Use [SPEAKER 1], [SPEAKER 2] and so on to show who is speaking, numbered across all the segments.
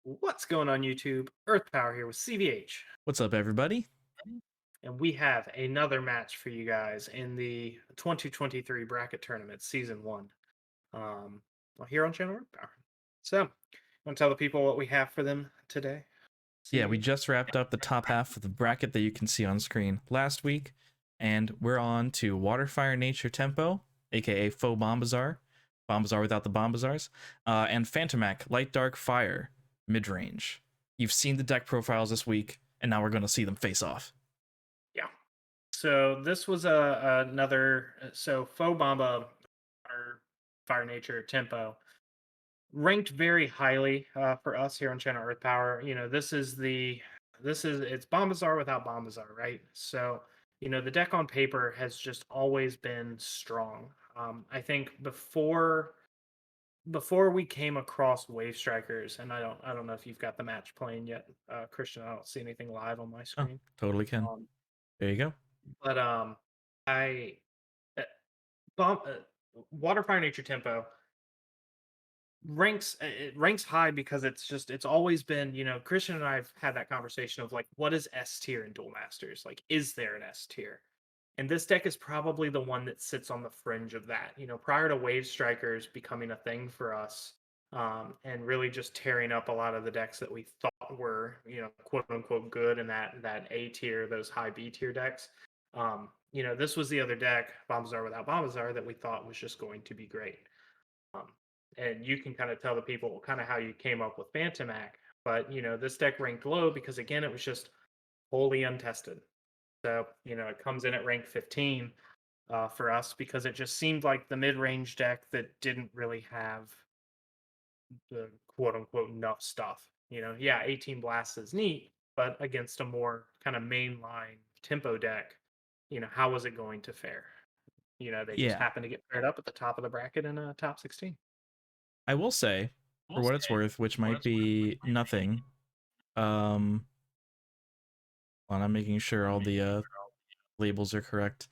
[SPEAKER 1] What's going on YouTube? Earth Power here with CVH.
[SPEAKER 2] What's up, everybody?
[SPEAKER 1] And we have another match for you guys in the 2023 bracket tournament, season one. Um, here on Channel Earth Power. So, want to tell the people what we have for them today?
[SPEAKER 2] Yeah, we
[SPEAKER 1] CVH.
[SPEAKER 2] just wrapped up the top half of the bracket that you can see on screen last week, and we're on to Water, Fire, Nature, Tempo, aka Faux Bombazar, Bombazar without the Bombazars, and Phantomach, Light, Dark, Fire, mid-range. You've seen the deck profiles this week, and now we're going to see them face off.
[SPEAKER 1] Yeah. So this was another Faux Bomba or Fire Nature Tempo ranked very highly for us here on Channel Earth Power. It's Bombazar without Bombazar, right? So the deck on paper has just always been strong. I think before we came across Wave Strikers, and I don't know if you've got the match playing yet, Christian. I don't see anything live on my
[SPEAKER 2] Oh,
[SPEAKER 1] screen.
[SPEAKER 2] totally can.
[SPEAKER 1] Um,
[SPEAKER 2] There you go.
[SPEAKER 1] but I uh, bomb Water Fire Nature Tempo it ranks high because it's always been, Christian and I've had that conversation of like, what is S tier in Duel Masters? Like, is there an S tier? And this deck is probably the one that sits on the fringe of that. Prior to Wave Strikers becoming a thing for us, and really just tearing up a lot of the decks that we thought were, quote unquote good in that A tier, those high B tier decks. This was the other deck, Bombazar without Bombazar, that we thought was just going to be great. Um, and you can kind of tell the people kind of how you came up with Phantomach. But this deck ranked low because again, it was just wholly untested. So it comes in at rank 15 for us because it just seemed like the mid-range deck that didn't really have the quote unquote enough stuff. Yeah, 18 blasts is neat, but against a more kind of mainline tempo deck, how was it going to fare? They just
[SPEAKER 2] Yeah,
[SPEAKER 1] happened to get paired up at the top of the bracket in a top 16.
[SPEAKER 2] I will say, for what it's worth, which might be nothing, um, well, I'm making sure all the labels are correct.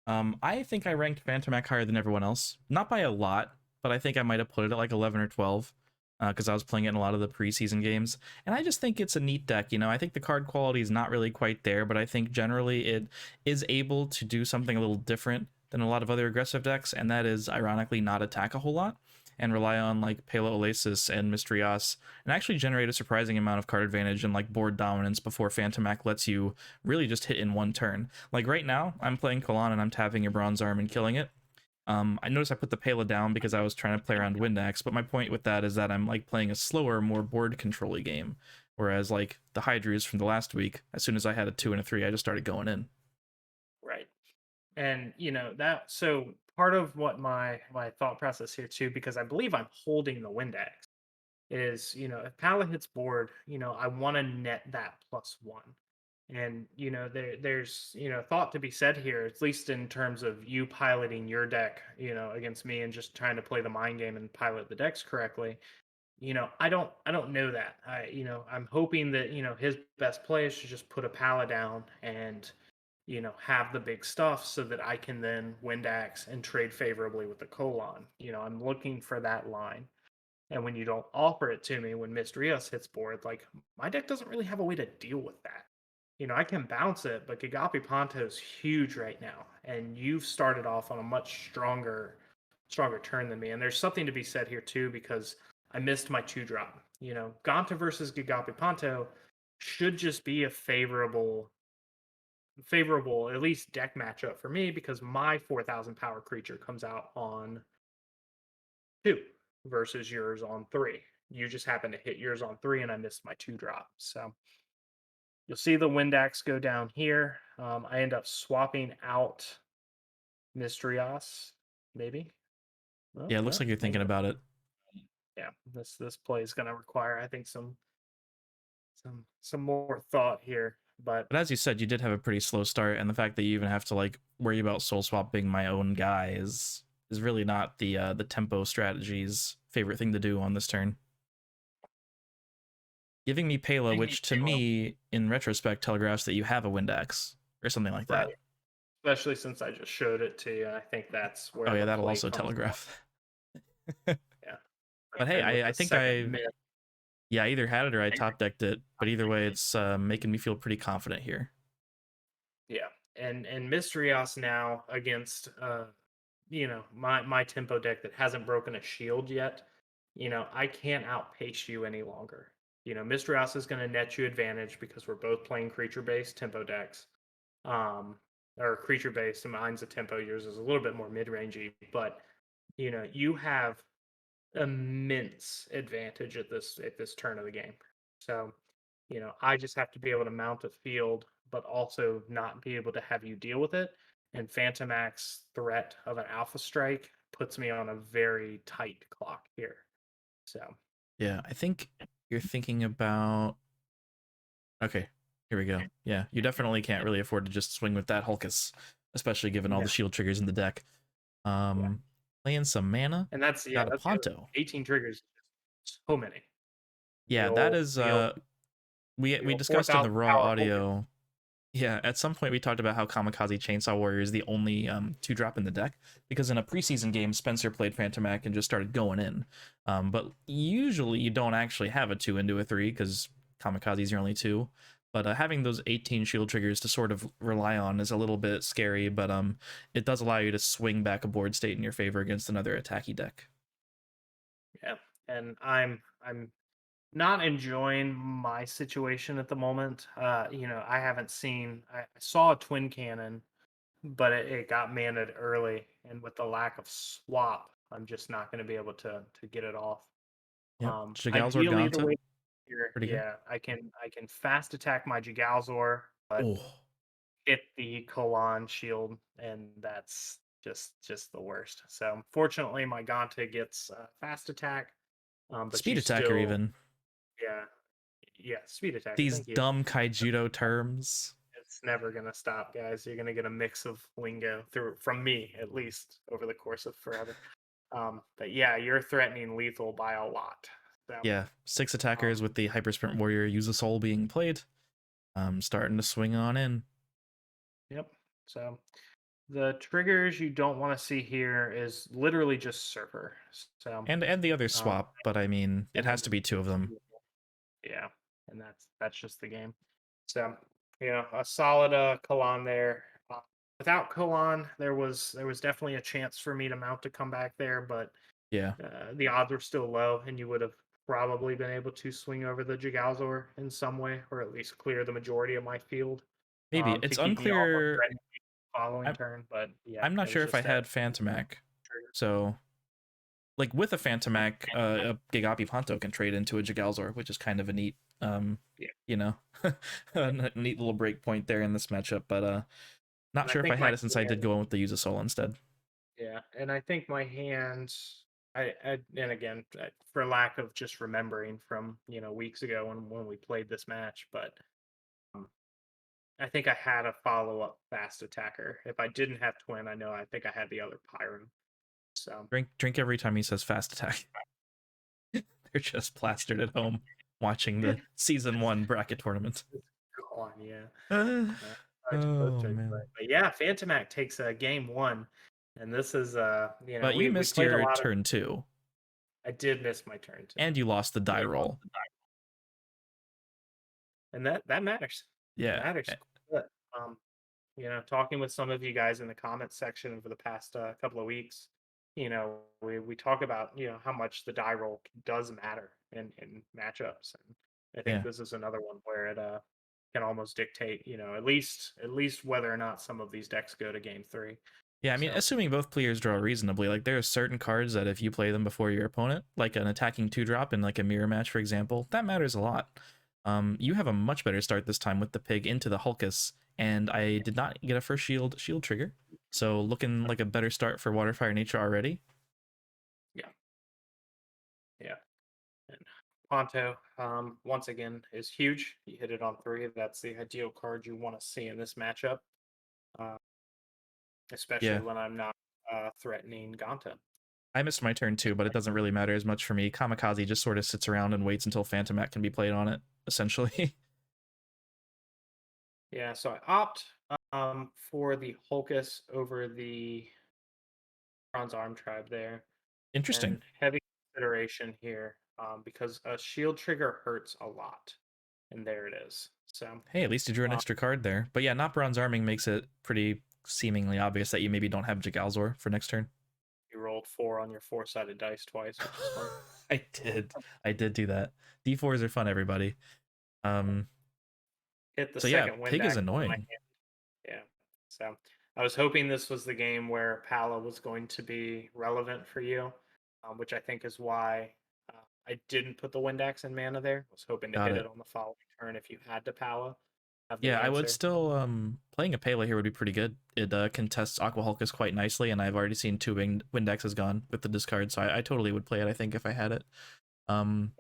[SPEAKER 2] I think I ranked Phantomach higher than everyone else. Not by a lot, but I think I might have put it at like 11 or 12 because I was playing it in a lot of the preseason games. And I just think it's a neat deck. I think the card quality is not really quite there, but I think generally it is able to do something a little different than a lot of other aggressive decks, and that is ironically not attack a whole lot and rely on like Palo Oasis and Mysterios and actually generate a surprising amount of card advantage and like board dominance before Phantomach lets you really just hit in one turn. Like right now, I'm playing Kalan and I'm tapping your Bronze Arm and killing it. I noticed I put the Pela down because I was trying to play around Windax, but my point with that is that I'm like playing a slower, more board control-y game. Whereas like the Hydras from the last week, as soon as I had a 2 and a 3, I just started going in.
[SPEAKER 1] Right. And that so part of what my thought process here too, because I believe I'm holding the Windex, is if Pala hits board, I want to net that +1. And there's thought to be said here, at least in terms of you piloting your deck, against me and just trying to play the mind game and pilot the decks correctly. I don't know that. I'm hoping that his best play is to just put a Pala down and have the big stuff so that I can then Windax and trade favorably with the colon. I'm looking for that line. And when you don't offer it to me when Mistrios hits board, like my deck doesn't really have a way to deal with that. I can bounce it, but Gigapi Ponto is huge right now. And you've started off on a much stronger turn than me. And there's something to be said here too, because I missed my 2-drop. Ganta versus Gigapi Ponto should just be a favorable at least deck matchup for me because my 4,000 power creature comes out on 2 versus yours on 3. You just happen to hit yours on 3 and I missed my 2-drop. So you'll see the Windax go down here. I end up swapping out Mistrios, maybe. Well,
[SPEAKER 2] Yeah, it looks
[SPEAKER 1] no,
[SPEAKER 2] like you're
[SPEAKER 1] maybe
[SPEAKER 2] thinking
[SPEAKER 1] not.
[SPEAKER 2] about it.
[SPEAKER 1] Yeah, this play is going to require, I think, some more thought here. But
[SPEAKER 2] But as you said, you did have a pretty slow start, and the fact that you even have to like worry about soul swap being my own guy is really not the tempo strategy's favorite thing to do on this turn. Giving me Pela, which to me, in retrospect, telegraphs that you have a Windex or something like
[SPEAKER 1] right,
[SPEAKER 2] that.
[SPEAKER 1] especially since I just showed it to you, I think that's
[SPEAKER 2] Oh
[SPEAKER 1] where
[SPEAKER 2] yeah,
[SPEAKER 1] the
[SPEAKER 2] that'll
[SPEAKER 1] play
[SPEAKER 2] also
[SPEAKER 1] comes from.
[SPEAKER 2] telegraph.
[SPEAKER 1] Yeah,
[SPEAKER 2] But hey,
[SPEAKER 1] and with
[SPEAKER 2] I
[SPEAKER 1] the
[SPEAKER 2] think
[SPEAKER 1] second
[SPEAKER 2] I
[SPEAKER 1] myth.
[SPEAKER 2] Yeah, I either had it or I top decked it, but either way, it's making me feel pretty confident here.
[SPEAKER 1] Yeah, and Misterios now against my tempo deck that hasn't broken a shield yet. I can't outpace you any longer. Misterios is going to net you advantage because we're both playing creature based tempo decks. Um, or creature based, and mine's a tempo. Yours is a little bit more mid rangey, but you have immense advantage at this turn of the game. So, I just have to be able to mount a field, but also not be able to have you deal with it. And Phantomach's threat of an alpha strike puts me on a very tight clock here. So,
[SPEAKER 2] Yeah, I think you're thinking about. Okay, here we go. Yeah, you definitely can't really afford to just swing with that Hulkus, especially given all
[SPEAKER 1] no,
[SPEAKER 2] the shield triggers in the deck.
[SPEAKER 1] yeah,
[SPEAKER 2] Playing some mana,
[SPEAKER 1] and that's yeah,
[SPEAKER 2] got a
[SPEAKER 1] that's the other
[SPEAKER 2] Ponto.
[SPEAKER 1] 18 triggers, so many. The
[SPEAKER 2] Yeah, that
[SPEAKER 1] old,
[SPEAKER 2] is
[SPEAKER 1] the old, the
[SPEAKER 2] we
[SPEAKER 1] old
[SPEAKER 2] discussed in the
[SPEAKER 1] 4,000
[SPEAKER 2] raw
[SPEAKER 1] power Hulk.
[SPEAKER 2] audio. Yeah, at some point we talked about how Kamikaze Chainsaw Warrior is the only 2-drop in the deck because in a preseason game Spencer played Phantomach and just started going in. But usually you don't actually have a 2 into a 3 because Kamikaze's your only 2. But having those 18 shield triggers to sort of rely on is a little bit scary, but it does allow you to swing back a board state in your favor against another attacky deck.
[SPEAKER 1] Yeah, and I'm not enjoying my situation at the moment. I haven't seen. I saw a twin cannon, but it got maned early, and with the lack of swap, I'm just not going to be able to get it off.
[SPEAKER 2] Yep, Jigalzor
[SPEAKER 1] Ideally, the
[SPEAKER 2] Ganta,
[SPEAKER 1] way here,
[SPEAKER 2] pretty good.
[SPEAKER 1] yeah, I can fast attack my Jigalzor, but
[SPEAKER 2] Oh,
[SPEAKER 1] hit the Kalan shield, and that's just the worst. So fortunately, my Ganta gets fast attack, but
[SPEAKER 2] speed
[SPEAKER 1] you
[SPEAKER 2] attacker
[SPEAKER 1] still,
[SPEAKER 2] even.
[SPEAKER 1] yeah, yeah, speed attacker.
[SPEAKER 2] These
[SPEAKER 1] Thank you.
[SPEAKER 2] dumb Kaijudo terms.
[SPEAKER 1] It's never gonna stop, guys. You're gonna get a mix of lingo through from me at least over the course of forever. But yeah, you're threatening lethal by a lot. So
[SPEAKER 2] Yeah, 6 attackers
[SPEAKER 1] um,
[SPEAKER 2] with the Hyper Sprint Warrior Use a Soul being played. Starting to swing on in.
[SPEAKER 1] yep. So the triggers you don't want to see here is literally just Surfer. So
[SPEAKER 2] And the other
[SPEAKER 1] um,
[SPEAKER 2] swap, but I mean, it
[SPEAKER 1] and then
[SPEAKER 2] has to be 2 of them.
[SPEAKER 1] yeah, and that's just the game. So a solid Kalan there. Without Kalan, there was definitely a chance for me to mount a comeback there, but
[SPEAKER 2] Yeah.
[SPEAKER 1] the odds were still low, and you would have probably been able to swing over the Jigalzor in some way, or at least clear the majority of my field
[SPEAKER 2] Maybe.
[SPEAKER 1] to
[SPEAKER 2] It's
[SPEAKER 1] keep me off of
[SPEAKER 2] unclear.
[SPEAKER 1] threatening the following
[SPEAKER 2] I'm
[SPEAKER 1] turn. But yeah,
[SPEAKER 2] I'm not
[SPEAKER 1] it was
[SPEAKER 2] sure if I
[SPEAKER 1] just that
[SPEAKER 2] had Phantomach.
[SPEAKER 1] trigger.
[SPEAKER 2] So like with a Phantomach, a Gigapi Ponto can trade into a Jigalzor, which is kind of a neat
[SPEAKER 1] Yeah,
[SPEAKER 2] you know, a neat little break point there in this matchup, but not
[SPEAKER 1] and I
[SPEAKER 2] sure if I
[SPEAKER 1] think my
[SPEAKER 2] had it since I did
[SPEAKER 1] hand,
[SPEAKER 2] go in with the Use a Soul instead.
[SPEAKER 1] yeah, and I think my hands. And again, for lack of just remembering from weeks ago when we played this match, but um, I think I had a follow up fast attacker. If I didn't have twin, I think I had the other Pyron. So
[SPEAKER 2] Drink every time he says fast attack. They're just plastered at home watching the season 1 bracket tournament.
[SPEAKER 1] it's gone, yeah.
[SPEAKER 2] Uh,
[SPEAKER 1] Uh, I suppose
[SPEAKER 2] oh
[SPEAKER 1] to,
[SPEAKER 2] man.
[SPEAKER 1] but yeah, Phantomach takes game one, and this is
[SPEAKER 2] But you
[SPEAKER 1] we
[SPEAKER 2] missed
[SPEAKER 1] played a
[SPEAKER 2] your
[SPEAKER 1] lot of.
[SPEAKER 2] turn 2
[SPEAKER 1] I did miss my turn too,
[SPEAKER 2] and you lost the die
[SPEAKER 1] yeah,
[SPEAKER 2] roll.
[SPEAKER 1] and that matters. It
[SPEAKER 2] Yeah.
[SPEAKER 1] matters. But, talking with some of you guys in the comments section over the past couple of weeks, we talk about how much the die roll does matter in matchups, and I think
[SPEAKER 2] Yeah.
[SPEAKER 1] this is another one where it can almost dictate, at least whether or not some of these decks go to game three.
[SPEAKER 2] Yeah, I mean,
[SPEAKER 1] So
[SPEAKER 2] assuming both players draw reasonably, like there are certain cards that if you play them before your opponent, like an attacking 2-drop in like a mirror match, for example, that matters a lot. You have a much better start this time with the pig into the Hulkus, and I did not get a first shield trigger, so looking like a better start for Water Fire Nature already.
[SPEAKER 1] yeah, yeah. And Ponto, once again, is huge. You hit it on three. That's the ideal card you want to see in this matchup, uh, especially
[SPEAKER 2] Yeah,
[SPEAKER 1] when I'm not threatening Ganta.
[SPEAKER 2] I missed my turn too, but it doesn't really matter as much for me. Kamikaze just sort of sits around and waits until Phantomach can be played on it, essentially.
[SPEAKER 1] Yeah, so I opt for the Hulkus over the Bronze Arm Tribe there,
[SPEAKER 2] Interesting.
[SPEAKER 1] and heavy consideration here. because a shield trigger hurts a lot, and there it is. So
[SPEAKER 2] Hey, at least you drew an
[SPEAKER 1] uh,
[SPEAKER 2] extra card there. But yeah, not bronze arming makes it pretty seemingly obvious that you maybe don't have Jagalzor for next turn.
[SPEAKER 1] you rolled 4 on your 4-sided dice twice, which is fun.
[SPEAKER 2] I did. I did do that. D4s are fun, everybody. Um,
[SPEAKER 1] Hit the
[SPEAKER 2] so yeah,
[SPEAKER 1] second wind
[SPEAKER 2] Pig is
[SPEAKER 1] axe in my
[SPEAKER 2] annoying.
[SPEAKER 1] hand. Yeah. So I was hoping this was the game where Pala was going to be relevant for you, which I think is why I didn't put the Windax in mana there. I was hoping to
[SPEAKER 2] Got
[SPEAKER 1] hit
[SPEAKER 2] it.
[SPEAKER 1] it on the following turn if you had to Pala, have the
[SPEAKER 2] Yeah, I would
[SPEAKER 1] answer.
[SPEAKER 2] still playing a Pele here would be pretty good. It contests Aqua Hulkus quite nicely, and I've already seen two Windexes gone with the discard, so I totally would play it, I think, if I had it. Um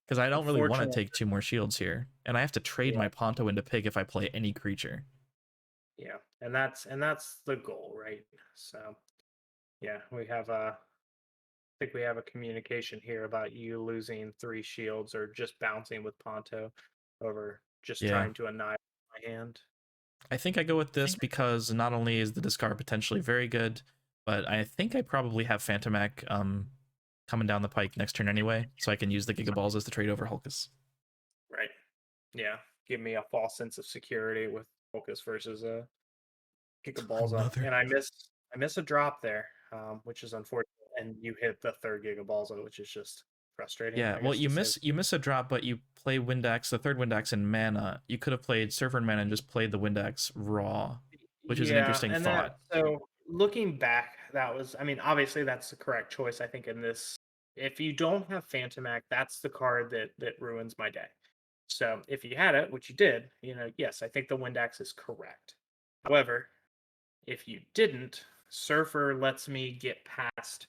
[SPEAKER 2] because I don't really want to
[SPEAKER 1] Unfortunately,
[SPEAKER 2] take two more shields here. And I have to trade
[SPEAKER 1] yeah,
[SPEAKER 2] my Ponto into Pig if I play any creature.
[SPEAKER 1] yeah, and that's the goal, right? So yeah, we have a. I think we have a communication here about you losing 3 shields or just bouncing with Ponto over just
[SPEAKER 2] Yeah.
[SPEAKER 1] trying to annihilate my hand.
[SPEAKER 2] I think I go with this because not only is the discard potentially very good, but I think I probably have Phantomach coming down the pike next turn anyway, so I can use the Gigaballs as the trade over Hulkus.
[SPEAKER 1] Right. Yeah. Give me a false sense of security with focus versus a kick of balls up.
[SPEAKER 2] Another.
[SPEAKER 1] And I miss a drop there, which is unfortunate. And you hit the third gig of balls, which is just frustrating,
[SPEAKER 2] Yeah,
[SPEAKER 1] I
[SPEAKER 2] well,
[SPEAKER 1] guess to say.
[SPEAKER 2] you miss a drop, but you play Windax, the third Windax in mana. You could have played Surfer and Mana and just played the Windax raw, which is an
[SPEAKER 1] Yeah,
[SPEAKER 2] interesting
[SPEAKER 1] and
[SPEAKER 2] thought.
[SPEAKER 1] looking back, that was I mean, obviously that's the correct choice, I think, in this. If you don't have Phantomac, that's the card that ruins my day. So if you had it, which you did, yes, I think the Windax is correct. However, if you didn't, Surfer lets me get past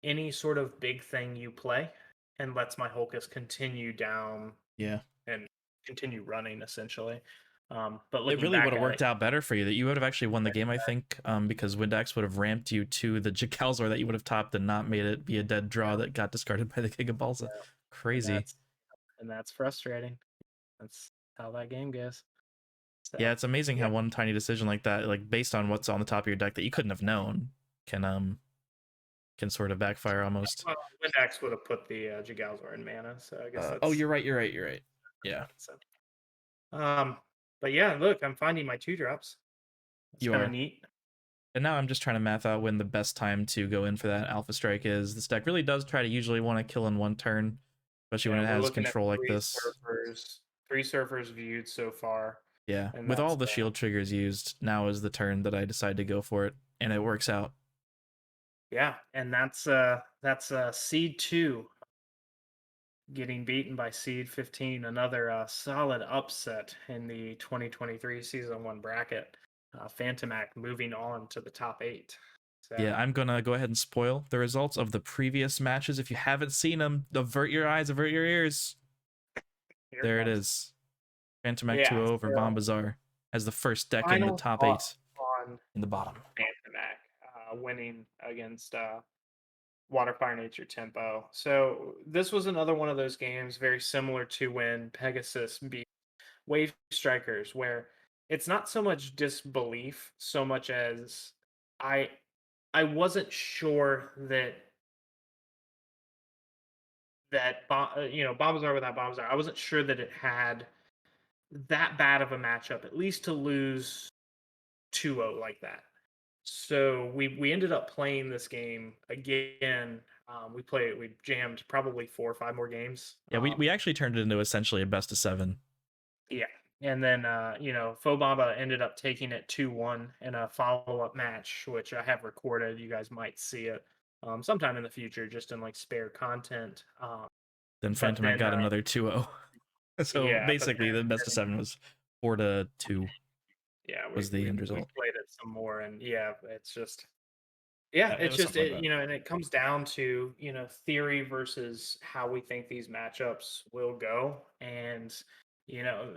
[SPEAKER 1] any sort of big thing you play and lets my Hulkus continue down
[SPEAKER 2] Yeah.
[SPEAKER 1] and continue running essentially. But
[SPEAKER 2] It
[SPEAKER 1] looking
[SPEAKER 2] really would
[SPEAKER 1] back
[SPEAKER 2] have
[SPEAKER 1] at
[SPEAKER 2] worked
[SPEAKER 1] it,
[SPEAKER 2] out better for you. That you would have actually won the game, I think, because Windax would have ramped you to the Jakalzor that you would have topped and not made it be a dead draw
[SPEAKER 1] yeah,
[SPEAKER 2] that got discarded by the Gigabalsa.
[SPEAKER 1] yeah, and
[SPEAKER 2] Crazy.
[SPEAKER 1] that's frustrating. That's how that game goes.
[SPEAKER 2] Yeah,
[SPEAKER 1] So
[SPEAKER 2] it's amazing
[SPEAKER 1] yeah,
[SPEAKER 2] how one tiny decision like that, like based on what's on the top of your deck that you couldn't have known, can sort of backfire almost.
[SPEAKER 1] well, Windex would have put the Jagalzor in mana, so I guess
[SPEAKER 2] Oh,
[SPEAKER 1] that's
[SPEAKER 2] you're right. You're right. You're right. Yeah,
[SPEAKER 1] so. But yeah, look, I'm finding my 2 drops. It's
[SPEAKER 2] you
[SPEAKER 1] kind of
[SPEAKER 2] are.
[SPEAKER 1] neat.
[SPEAKER 2] And now I'm just trying to math out when the best time to go in for that Alpha Strike is. This deck really does try to usually want to kill in one turn, especially when
[SPEAKER 1] Yeah,
[SPEAKER 2] it
[SPEAKER 1] we're
[SPEAKER 2] has
[SPEAKER 1] looking at
[SPEAKER 2] control like this.
[SPEAKER 1] 3 surfers viewed so far,
[SPEAKER 2] Yeah,
[SPEAKER 1] and
[SPEAKER 2] with all
[SPEAKER 1] that's
[SPEAKER 2] the shield triggers used, now is the turn that I decide to go for it, and it works out.
[SPEAKER 1] yeah, and that's seed 2 getting beaten by seed 15, another solid upset in the 2023 season 1 bracket. Phantomac moving on to the top 8.
[SPEAKER 2] Yeah,
[SPEAKER 1] So
[SPEAKER 2] I'm gonna go ahead and spoil the results of the previous matches. If you haven't seen them, avert your eyes, avert your ears.
[SPEAKER 1] here it
[SPEAKER 2] There it
[SPEAKER 1] comes.
[SPEAKER 2] is. Phantomach
[SPEAKER 1] Yeah,
[SPEAKER 2] 2-0 over
[SPEAKER 1] so
[SPEAKER 2] Bombazar as the first deck in the
[SPEAKER 1] final
[SPEAKER 2] top
[SPEAKER 1] thoughts
[SPEAKER 2] 8
[SPEAKER 1] on
[SPEAKER 2] in the bottom.
[SPEAKER 1] Phantomac winning against Water Fire Nature Tempo. So this was another one of those games very similar to when Pegasus beat Wave Strikers, where it's not so much disbelief so much as I I wasn't sure that Bombazar without Bombazar, I wasn't sure that it had that bad of a matchup, at least to lose 2-0 like that. So we ended up playing this game again. We jammed probably 4 or 5 more games.
[SPEAKER 2] Yeah, we actually turned it into essentially a best of 7.
[SPEAKER 1] Yeah. And then Fobaba ended up taking it 2-1 in a follow-up match, which I have recorded. You guys might see it sometime in the future, just in like spare content.
[SPEAKER 2] Then
[SPEAKER 1] But
[SPEAKER 2] Phantomach
[SPEAKER 1] then
[SPEAKER 2] got another 2-0. So
[SPEAKER 1] yeah, but
[SPEAKER 2] basically, the best of 7 was 4-2
[SPEAKER 1] yeah, we
[SPEAKER 2] was the
[SPEAKER 1] we
[SPEAKER 2] end
[SPEAKER 1] we
[SPEAKER 2] result.
[SPEAKER 1] played it some more, and yeah, it's just yeah,
[SPEAKER 2] It
[SPEAKER 1] it's
[SPEAKER 2] was
[SPEAKER 1] just
[SPEAKER 2] something like that.
[SPEAKER 1] and it comes down to theory versus how we think these matchups will go, and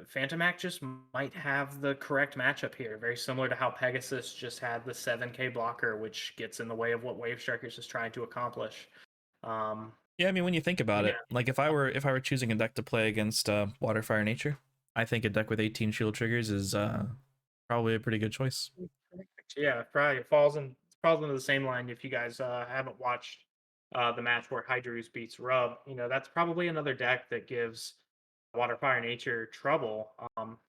[SPEAKER 1] Phantomac just might have the correct matchup here, very similar to how Pegasus just had the 7K blocker, which gets in the way of what Wave Strikers is trying to accomplish. Um,
[SPEAKER 2] Yeah, I mean, when you think about
[SPEAKER 1] yeah,
[SPEAKER 2] it, like if I were choosing a deck to play against Water, Fire, Nature, I think a deck with 18 shield triggers is probably a pretty good choice.
[SPEAKER 1] yeah, probably it falls into the same line if you guys haven't watched the match where Hydrus beats Rub. That's probably another deck that gives Water Fire Nature trouble.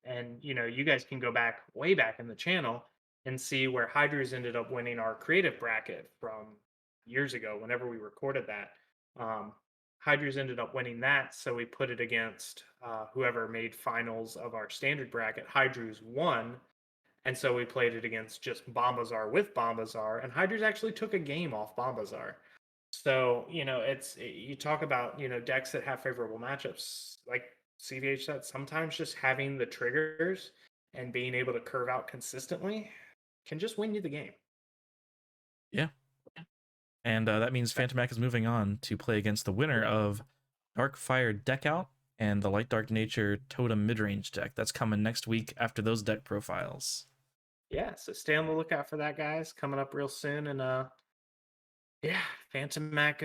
[SPEAKER 1] And you guys can go back way back in the channel and see where Hydrus ended up winning our creative bracket from years ago, whenever we recorded that. Um, Hydrus ended up winning that, so we put it against whoever made finals of our standard bracket. Hydrus won, and so we played it against just Bombazar with Bombazar, and Hydrus actually took a game off Bombazar. So, you talk about, decks that have favorable matchups. Like CVH said, sometimes just having the triggers and being able to curve out consistently can just win you the game.
[SPEAKER 2] Yeah. And that means Phantomach is moving on to play against the winner of Dark Fire Deck Out and the Light Dark Nature Totem Midrange deck. That's coming next week after those deck profiles.
[SPEAKER 1] Yeah, so stay on the lookout for that, guys. Coming up real soon. And yeah, Phantomach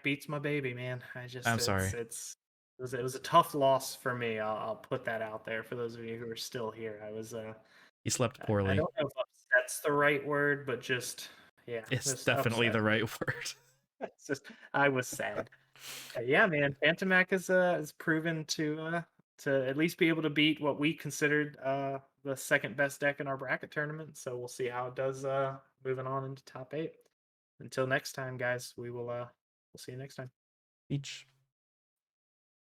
[SPEAKER 1] beats my baby, man. I just
[SPEAKER 2] I'm sorry.
[SPEAKER 1] it was a tough loss for me. I'll put that out there for those of you who are still here.
[SPEAKER 2] He slept
[SPEAKER 1] I
[SPEAKER 2] poorly.
[SPEAKER 1] don't know if upset's the right word, but just yeah,
[SPEAKER 2] It's
[SPEAKER 1] just
[SPEAKER 2] definitely
[SPEAKER 1] upset.
[SPEAKER 2] the right word.
[SPEAKER 1] It's just I was sad. Yeah, man, Phantomach is proven to at least be able to beat what we considered the second best deck in our bracket tournament. So we'll see how it does moving on into top 8. Until next time, guys, we'll see you next time.
[SPEAKER 2] Each.